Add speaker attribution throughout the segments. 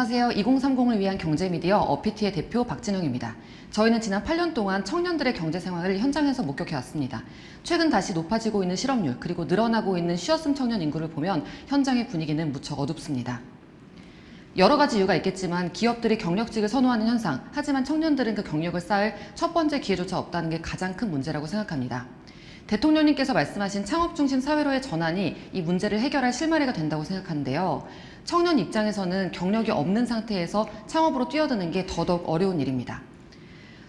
Speaker 1: 안녕하세요. 2030을 위한 경제미디어 어피티의 대표 박진영입니다. 저희는 지난 8년 동안 청년들의 경제 생활을 현장에서 목격해왔습니다. 최근 다시 높아지고 있는 실업률, 그리고 늘어나고 있는 쉬었음 청년 인구를 보면 현장의 분위기는 무척 어둡습니다. 여러 가지 이유가 있겠지만 기업들이 경력직을 선호하는 현상, 하지만 청년들은 그 경력을 쌓을 첫 번째 기회조차 없다는 게 가장 큰 문제라고 생각합니다. 대통령님께서 말씀하신 창업 중심 사회로의 전환이 이 문제를 해결할 실마리가 된다고 생각하는데요. 청년 입장에서는 경력이 없는 상태에서 창업으로 뛰어드는 게 더더욱 어려운 일입니다.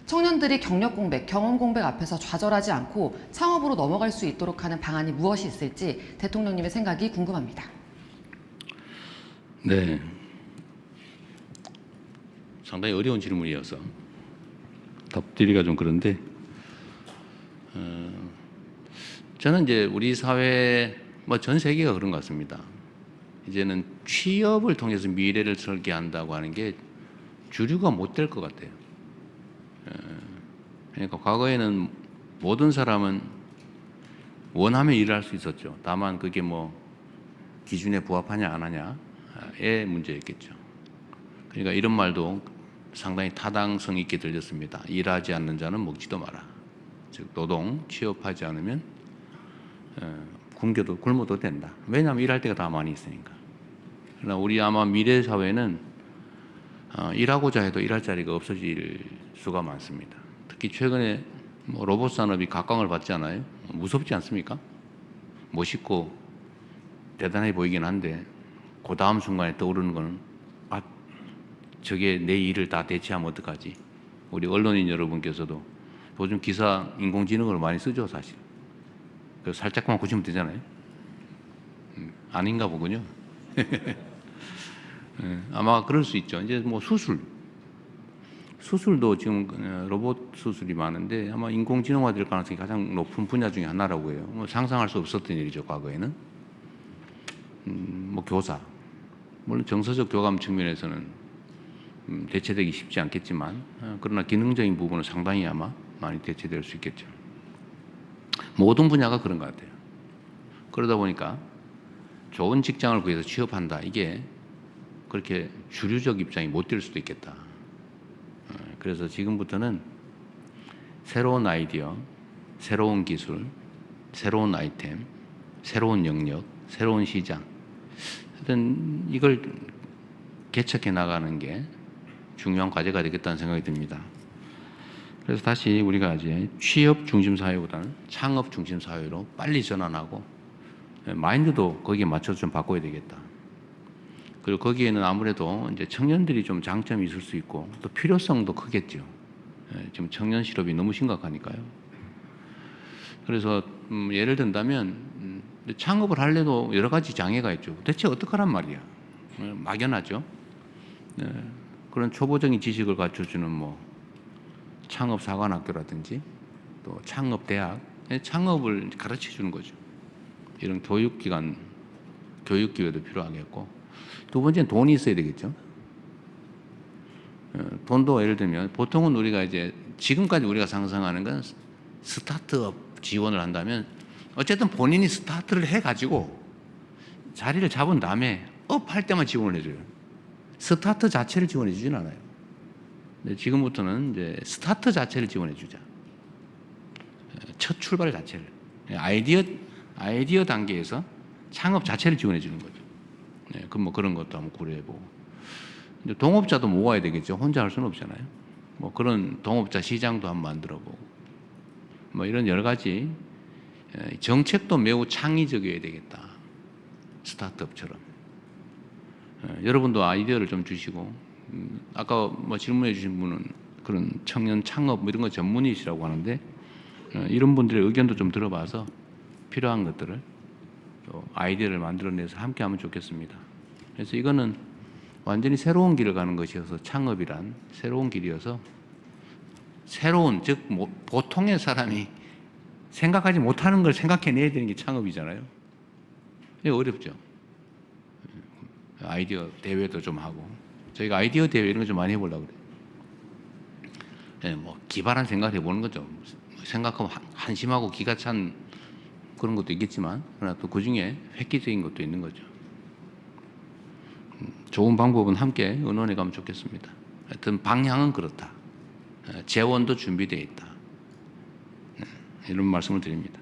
Speaker 1: 청년들이 경력 공백, 경험 공백 앞에서 좌절하지 않고 창업으로 넘어갈 수 있도록 하는 방안이 무엇이 있을지 대통령님의 생각이 궁금합니다.
Speaker 2: 네, 상당히 어려운 질문이어서 답드리기가 좀 그런데 저는 이제 우리 사회 전 세계가 그런 것 같습니다. 이제는 취업을 통해서 미래를 설계한다고 하는 게 주류가 못 될 것 같아요. 그러니까 과거에는 모든 사람은 원하면 일을 할 수 있었죠. 다만 그게 기준에 부합하냐 안 하냐의 문제였겠죠. 그러니까 이런 말도 상당히 타당성 있게 들렸습니다. 일하지 않는 자는 먹지도 마라. 즉 노동, 취업하지 않으면 굶어도 된다. 왜냐하면 일할 때가 다 많이 있으니까. 그러나 우리 아마 미래 사회는 일하고자 해도 일할 자리가 없어질 수가 많습니다. 특히 최근에 로봇 산업이 각광을 받지 않아요? 무섭지 않습니까? 멋있고 대단해 보이긴 한데 그 다음 순간에 떠오르는 거는 저게 내 일을 다 대체하면 어떡하지? 우리 언론인 여러분께서도 요즘 기사 인공지능을 많이 쓰죠, 사실. 그래서 살짝만 고치면 되잖아요. 아닌가 보군요. 아마 그럴 수 있죠. 이제 수술도 지금 로봇 수술이 많은데 아마 인공지능화 될 가능성이 가장 높은 분야 중에 하나라고 해요. 상상할 수 없었던 일이죠, 과거에는. 교사. 물론 정서적 교감 측면에서는 대체되기 쉽지 않겠지만 그러나 기능적인 부분은 상당히 아마 많이 대체될 수 있겠죠. 모든 분야가 그런 것 같아요. 그러다 보니까 좋은 직장을 구해서 취업한다. 이게 그렇게 주류적 입장이 못 될 수도 있겠다. 그래서 지금부터는 새로운 아이디어, 새로운 기술, 새로운 아이템, 새로운 영역, 새로운 시장, 하여튼 이걸 개척해 나가는 게 중요한 과제가 되겠다는 생각이 듭니다. 그래서 다시 우리가 이제 취업 중심 사회보다는 창업 중심 사회로 빨리 전환하고 마인드도 거기에 맞춰서 좀 바꿔야 되겠다. 그리고 거기에는 아무래도 이제 청년들이 좀 장점이 있을 수 있고 또 필요성도 크겠죠. 지금 청년 실업이 너무 심각하니까요. 그래서 예를 든다면 창업을 하려도 여러 가지 장애가 있죠. 대체 어떡하란 말이야. 막연하죠. 그런 초보적인 지식을 갖춰주는 창업 사관학교라든지 또 창업대학, 창업을 가르쳐 주는 거죠. 이런 교육기관, 교육기회도 필요하겠고, 두 번째는 돈이 있어야 되겠죠. 돈도 예를 들면 보통은 우리가 이제 지금까지 우리가 상상하는 건 스타트업 지원을 한다면 어쨌든 본인이 스타트를 해가지고 자리를 잡은 다음에 업 할 때만 지원을 해줘요. 스타트 자체를 지원해 주진 않아요. 근데 지금부터는 이제 스타트 자체를 지원해 주자. 첫 출발 자체를. 아이디어 단계에서 창업 자체를 지원해 주는 거죠. 그런 것도 한번 고려해보고. 근데 동업자도 모아야 되겠죠. 혼자 할 수는 없잖아요. 그런 동업자 시장도 한번 만들어보고. 이런 여러 가지 정책도 매우 창의적이어야 되겠다. 스타트업처럼. 여러분도 아이디어를 좀 주시고, 아까 질문해 주신 분은 그런 청년 창업 이런 거 전문이시라고 하는데, 이런 분들의 의견도 좀 들어봐서 필요한 것들을 또 아이디어를 만들어내서 함께 하면 좋겠습니다. 그래서 이거는 완전히 새로운 길을 가는 것이어서 창업이란 새로운 길이어서 즉 보통의 사람이 생각하지 못하는 걸 생각해내야 되는 게 창업이잖아요. 이게 어렵죠. 아이디어 대회도 좀 하고 저희가 아이디어 대회 이런 거 좀 많이 해보려고 그래요. 기발한 생각을 해보는 거죠. 생각하면 한심하고 기가 찬 그런 것도 있겠지만 그러나 또 그중에 획기적인 것도 있는 거죠. 좋은 방법은 함께 의논해 가면 좋겠습니다. 하여튼 방향은 그렇다. 재원도 준비되어 있다. 이런 말씀을 드립니다.